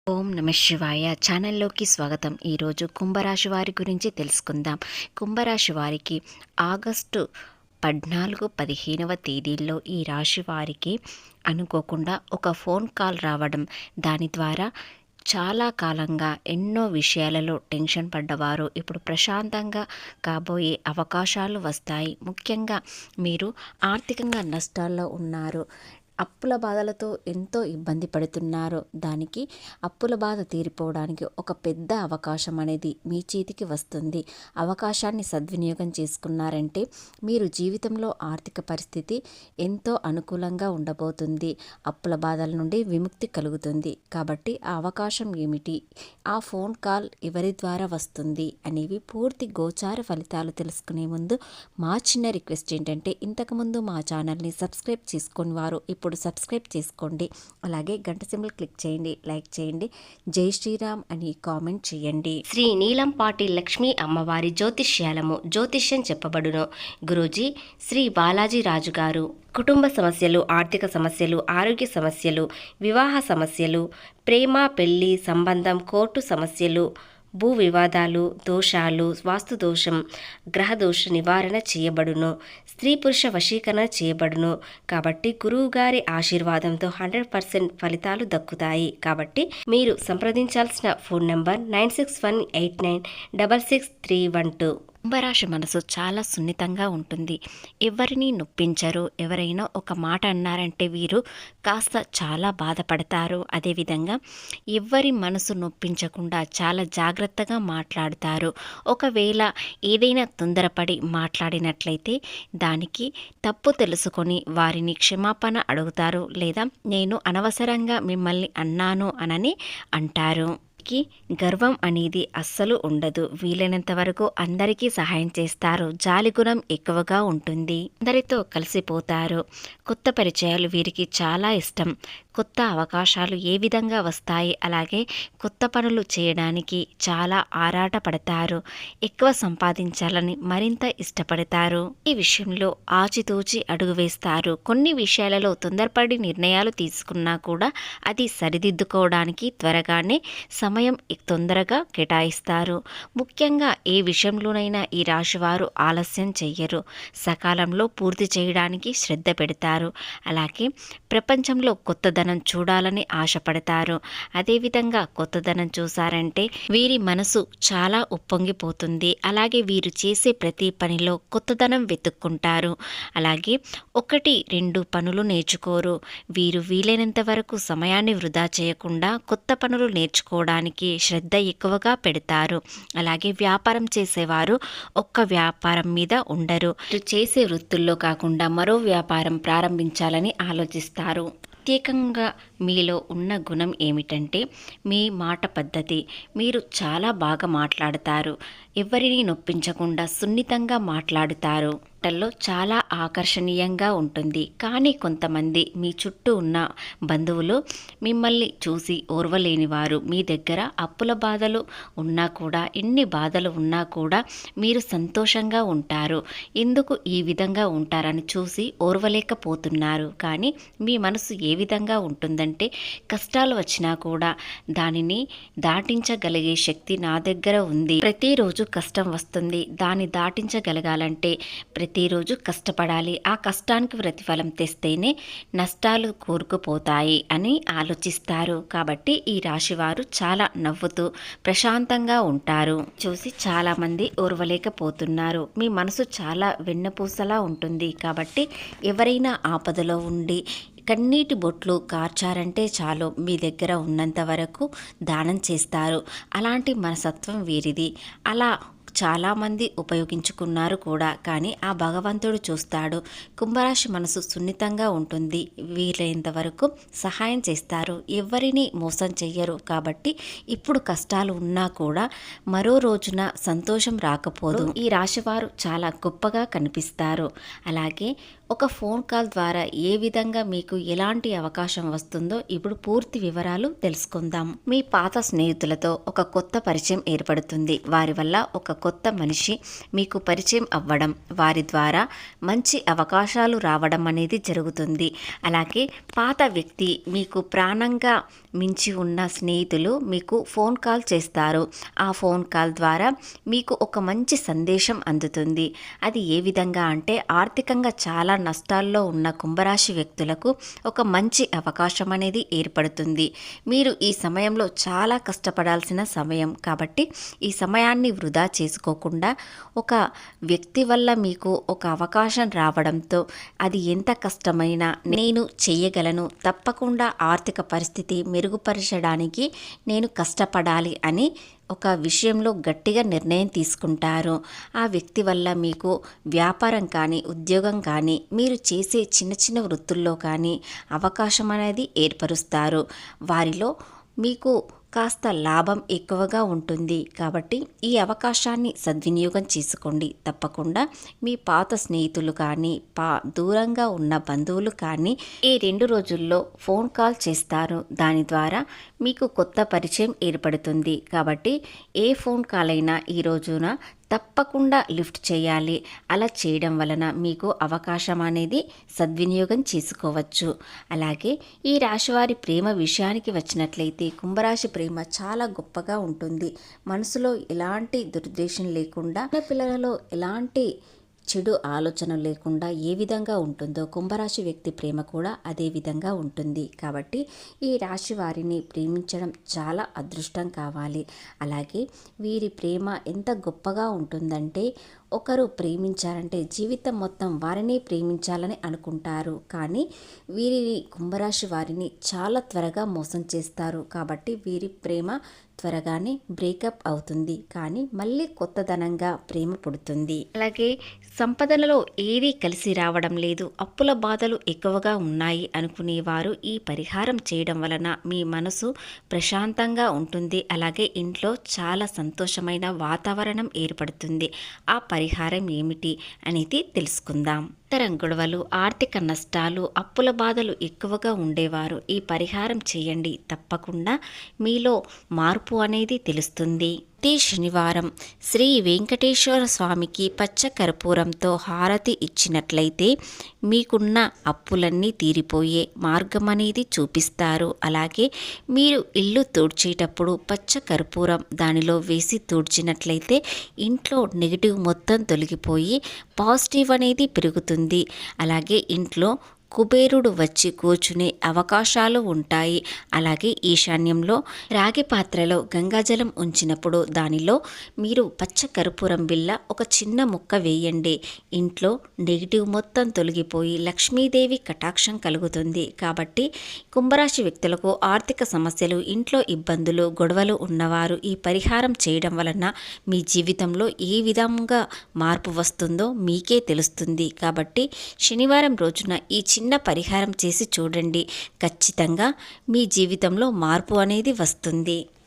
ఓం నమ శివాయ ఛానల్లోకి స్వాగతం. ఈరోజు కుంభరాశి వారి గురించి తెలుసుకుందాం. కుంభరాశి వారికి ఆగస్టు 14-15వ తేదీల్లో ఈ రాశి వారికి అనుకోకుండా ఒక ఫోన్ కాల్ రావడం, దాని ద్వారా చాలా కాలంగా ఎన్నో విషయాలలో టెన్షన్ పడ్డవారు ఇప్పుడు ప్రశాంతంగా కాబోయే అవకాశాలు వస్తాయి. ముఖ్యంగా మీరు ఆర్థికంగా నష్టాల్లో ఉన్నారు, అప్పుల బాధలతో ఎంతో ఇబ్బంది పడుతున్నారు. దానికి అప్పుల బాధ తీరిపోవడానికి ఒక పెద్ద అవకాశం అనేది మీ చేతికి వస్తుంది. అవకాశాన్ని సద్వినియోగం చేసుకున్నారంటే మీరు జీవితంలో ఆర్థిక పరిస్థితి ఎంతో అనుకూలంగా ఉండబోతుంది. అప్పుల బాధల నుండి విముక్తి కలుగుతుంది. కాబట్టి ఆ అవకాశం ఏమిటి, ఆ ఫోన్ కాల్ ఎవరి ద్వారా వస్తుంది అనేవి పూర్తి గోచార ఫలితాలు తెలుసుకునే ముందు మా చిన్న రిక్వెస్ట్ ఏంటంటే, ఇంతకుముందు మా ఛానల్ని సబ్స్క్రైబ్ చేసుకుని వారు ఇప్పుడు సబ్స్క్రైబ్ చేసుకోండి. అలాగే గంట సింబల్ క్లిక్ చేయండి, లైక్ చేయండి, జై శ్రీరామ్ అని కామెంట్ చేయండి. శ్రీ నీలంపాటి లక్ష్మీ అమ్మవారి జ్యోతిష్యం చెప్పబడును. గురూజీ శ్రీ బాలాజీ రాజు గారు కుటుంబ సమస్యలు, ఆర్థిక సమస్యలు, ఆరోగ్య సమస్యలు, వివాహ సమస్యలు, ప్రేమ పెళ్లి సంబంధం, కోర్టు సమస్యలు, భూ వివాదాలు, దోషాలు, వాస్తు దోషం, గ్రహ దోష నివారణ చేయబడును. స్త్రీ పురుష వశీకరణ చేయబడును. కాబట్టి గురువు గారి ఆశీర్వాదంతో 100% ఫలితాలు దక్కుతాయి. కాబట్టి మీరు సంప్రదించాల్సిన ఫోన్ నంబర్ 9618966312. కుంభరాశి మనసు చాలా సున్నితంగా ఉంటుంది. ఎవరిని నొప్పించరు. ఎవరైనా ఒక మాట అన్నారంటే వీరు కాస్త చాలా బాధపడతారు. అదేవిధంగా ఎవరి మనసు నొప్పించకుండా చాలా జాగ్రత్తగా మాట్లాడతారు. ఒకవేళ ఏదైనా తొందరపడి మాట్లాడినట్లయితే దానికి తప్పు తెలుసుకొని వారిని క్షమాపణ అడుగుతారు, లేదా నేను అనవసరంగా మిమ్మల్ని అన్నాను అనని అంటారు. గర్వం అనేది అస్సలు ఉండదు. వీలైనంత వరకు అందరికీ సహాయం చేస్తారు. జాలిగుణం ఎక్కువగా ఉంటుంది. అందరితో కలిసిపోతారు. కొత్త పరిచయాలు వీరికి చాలా ఇష్టం. కొత్త అవకాశాలు ఏ విధంగా వస్తాయి, అలాగే కొత్త పనులు చేయడానికి చాలా ఆరాట పడతారు. ఎక్కువ సంపాదించాలని మరింత ఇష్టపడతారు. ఈ విషయంలో ఆచితూచి అడుగు వేస్తారు. కొన్ని విషయాలలో తొందరపడి నిర్ణయాలు తీసుకున్నా కూడా అది సరిదిద్దుకోవడానికి త్వరగానే సమయం తొందరగా కేటాయిస్తారు. ముఖ్యంగా ఏ విషయంలోనైనా ఈ రాశివారు ఆలస్యం చెయ్యరు. సకాలంలో పూర్తి చేయడానికి శ్రద్ధ పెడతారు. అలాగే ప్రపంచంలో కొత్తదనం చూడాలని ఆశపడతారు. అదేవిధంగా కొత్తదనం చూసారంటే వీరి మనసు చాలా ఉప్పొంగిపోతుంది. అలాగే వీరు చేసే ప్రతి పనిలో కొత్తదనం వెతుక్కుంటారు. అలాగే 1-2 పనులు నేర్చుకోరు. వీరు వీలైనంత వరకు సమయాన్ని వృధా చేయకుండా కొత్త పనులు నేర్చుకోవడానికి శ్రద్ధ ఎక్కువగా పెడతారు. అలాగే వ్యాపారం చేసేవారు ఒక్క వ్యాపారం మీద ఉండరు. చేసే వృత్తుల్లో కాకుండా మరో వ్యాపారం ప్రారంభించాలని ఆలోచిస్తారు. ప్రత్యేకంగా మీలో ఉన్న గుణం ఏమిటంటే మీ మాట పద్ధతి. మీరు చాలా బాగా మాట్లాడతారు. ఎవరిని నొప్పించకుండా సున్నితంగా మాట్లాడుతారు. మాటల్లో చాలా ఆకర్షణీయంగా ఉంటుంది. కానీ కొంతమంది మీ చుట్టూ ఉన్న బంధువులు మిమ్మల్ని చూసి ఓర్వలేని వారు. మీ దగ్గర అప్పుల బాధలు ఉన్నా కూడా, ఎన్ని బాధలు ఉన్నా కూడా మీరు సంతోషంగా ఉంటారు. ఎందుకు ఈ విధంగా ఉంటారని చూసి ఓర్వలేకపోతున్నారు. కానీ మీ మనసు ఏ విధంగా ఉంటుందంటే, కష్టాలు వచ్చినా కూడా దానిని దాటించగలిగే శక్తి నా దగ్గర ఉంది. ప్రతిరోజు కష్టం వస్తుంది. దాన్ని దాటించగలగాలంటే ప్రతిరోజు కష్టపడాలి. ఆ కష్టానికి ప్రతిఫలం తెస్తేనే నష్టాలు కూరుకుపోతాయి అని ఆలోచిస్తారు. కాబట్టి ఈ రాశివారు చాలా నవ్వుతూ ప్రశాంతంగా ఉంటారు. చూసి చాలామంది ఓర్వలేకపోతున్నారు. మీ మనసు చాలా వెన్నపూసలా ఉంటుంది. కాబట్టి ఎవరైనా ఆపదలో ఉండి కన్నీటి బొట్లు కార్చారంటే చాలు, మీ దగ్గర ఉన్నంత వరకు దానం చేస్తారు. అలాంటి మనసత్వం వీరిది. అలా చాలామంది ఉపయోగించుకున్నారు కూడా. కానీ ఆ భగవంతుడు చూస్తాడు. కుంభరాశి మనసు సున్నితంగా ఉంటుంది. వీలైనంత వరకు సహాయం చేస్తారు. ఎవరిని మోసం చెయ్యరు. కాబట్టి ఇప్పుడు కష్టాలు ఉన్నా కూడా మరో రోజున సంతోషం రాకపోదు. ఈ రాశివారు చాలా గొప్పగా కనిపిస్తారు. అలాగే ఒక ఫోన్ కాల్ ద్వారా ఏ విధంగా మీకు ఎలాంటి అవకాశం వస్తుందో ఇప్పుడు పూర్తి వివరాలు తెలుసుకుందాం. మీ పాత స్నేహితులతో ఒక కొత్త పరిచయం ఏర్పడుతుంది. వారి వల్ల ఒక కొత్త మనిషి మీకు పరిచయం అవ్వడం, వారి ద్వారా మంచి అవకాశాలు రావడం అనేది జరుగుతుంది. అలాగే పాత వ్యక్తి, మీకు ప్రాణంగా మించి ఉన్న స్నేహితులు మీకు ఫోన్ కాల్ చేస్తారు. ఆ ఫోన్ కాల్ ద్వారా మీకు ఒక మంచి సందేశం అందుతుంది. అది ఏ విధంగా అంటే, ఆర్థికంగా చాలా నష్టాల్లో ఉన్న కుంభరాశి వ్యక్తులకు ఒక మంచి అవకాశం అనేది ఏర్పడుతుంది. మీరు ఈ సమయంలో చాలా కష్టపడాల్సిన సమయం కాబట్టి ఈ సమయాన్ని వృధా చేసుకోకుండా, ఒక వ్యక్తి వల్ల మీకు ఒక అవకాశం రావడంతో అది ఎంత కష్టమైనా నేను చెయ్యగలను, తప్పకుండా ఆర్థిక పరిస్థితి మెరుగుపరచడానికి నేను కష్టపడాలి అని ఒక విషయంలో గట్టిగా నిర్ణయం తీసుకుంటారు. ఆ వ్యక్తి వల్ల మీకు వ్యాపారం కానీ, ఉద్యోగం కానీ, మీరు చేసే చిన్న చిన్న వృత్తుల్లో కానీ అవకాశం అనేది ఏర్పరుస్తారు. వారిలో మీకు కాస్త లాభం ఎక్కువగా ఉంటుంది. కాబట్టి ఈ అవకాశాన్ని సద్వినియోగం చేసుకోండి. తప్పకుండా మీ పాత స్నేహితులు కానీ, దూరంగా ఉన్న బంధువులు కానీ ఈ 2 రోజుల్లో ఫోన్ కాల్ చేస్తారు. దాని ద్వారా మీకు కొత్త పరిచయం ఏర్పడుతుంది. కాబట్టి ఏ ఫోన్ కాల్ అయినా ఈ రోజున తప్పకుండా లిఫ్ట్ చేయాలి. అలా చేయడం వలన మీకు అవకాశం అనేది సద్వినియోగం చేసుకోవచ్చు. అలాగే ఈ రాశివారి ప్రేమ విషయానికి వచ్చినట్లయితే, కుంభరాశి ప్రేమ చాలా గొప్పగా ఉంటుంది. మనసులో ఎలాంటి దురుద్దేశం లేకుండా, పిల్లలలో ఎలాంటి చెడు ఆలోచన లేకుండా ఏ విధంగా ఉంటుందో కుంభరాశి వ్యక్తి ప్రేమ కూడా అదే విధంగా ఉంటుంది. కాబట్టి ఈ రాశి వారిని ప్రేమించడం చాలా అదృష్టం కావాలి. అలాగే వీరి ప్రేమ ఎంత గొప్పగా ఉంటుందంటే, ఒకరు ప్రేమించారంటే జీవితం మొత్తం వారిని ప్రేమించాలని అనుకుంటారు. కానీ వీరిని కుంభరాశి వారిని చాలా త్వరగా మోసం చేస్తారు. కాబట్టి వీరి ప్రేమ త్వరగానే బ్రేకప్ అవుతుంది. కానీ మళ్ళీ కొత్తదనంగా ప్రేమ పుడుతుంది. అలాగే సంపదలలో ఏదీ కలిసి రావడం లేదు, అప్పుల బాధలు ఎక్కువగా ఉన్నాయి అనుకునేవారు ఈ పరిహారం చేయడం వలన మీ మనసు ప్రశాంతంగా ఉంటుంది. అలాగే ఇంట్లో చాలా సంతోషమైన వాతావరణం ఏర్పడుతుంది. ఆ పరిహారం ఏమిటి అనేది తెలుసుకుందాం. తరం గొడవలు, ఆర్థిక నష్టాలు, అప్పుల బాధలు ఎక్కువగా ఉండేవారు ఈ పరిహారం చేయండి. తప్పకుండా మీలో మార్పు అనేది తెలుస్తుంది. ప్రతి శనివారం శ్రీ వెంకటేశ్వర స్వామికి పచ్చ కర్పూరంతో హారతి ఇచ్చినట్లయితే మీకున్న అప్పులన్నీ తీరిపోయే మార్గం అనేది చూపిస్తారు. అలాగే మీరు ఇల్లు తుడిచేటప్పుడు పచ్చ కర్పూరం దానిలో వేసి తుడిచినట్లయితే ఇంట్లో నెగిటివ్ మొత్తం తొలగిపోయి పాజిటివ్ అనేది పెరుగుతుంది. అలాగే ఇంట్లో కుబేరుడు వచ్చి కూర్చునే అవకాశాలు ఉంటాయి. అలాగే ఈశాన్యంలో రాగి పాత్రలో గంగాజలం ఉంచినప్పుడు దానిలో మీరు పచ్చ కర్పూరం బిళ్ళ ఒక చిన్న ముక్క వేయండి. ఇంట్లో నెగిటివ్ మొత్తం తొలగిపోయి లక్ష్మీదేవి కటాక్షం కలుగుతుంది. కాబట్టి కుంభరాశి వ్యక్తులకు ఆర్థిక సమస్యలు, ఇంట్లో ఇబ్బందులు, గొడవలు ఉన్నవారు ఈ పరిహారం చేయడం వలన మీ జీవితంలో ఏ విధంగా మార్పు వస్తుందో మీకే తెలుస్తుంది. కాబట్టి శనివారం రోజున ఈ చిన్న పరిహారం చేసి చూడండి. ఖచ్చితంగా మీ జీవితంలో మార్పు అనేది వస్తుంది.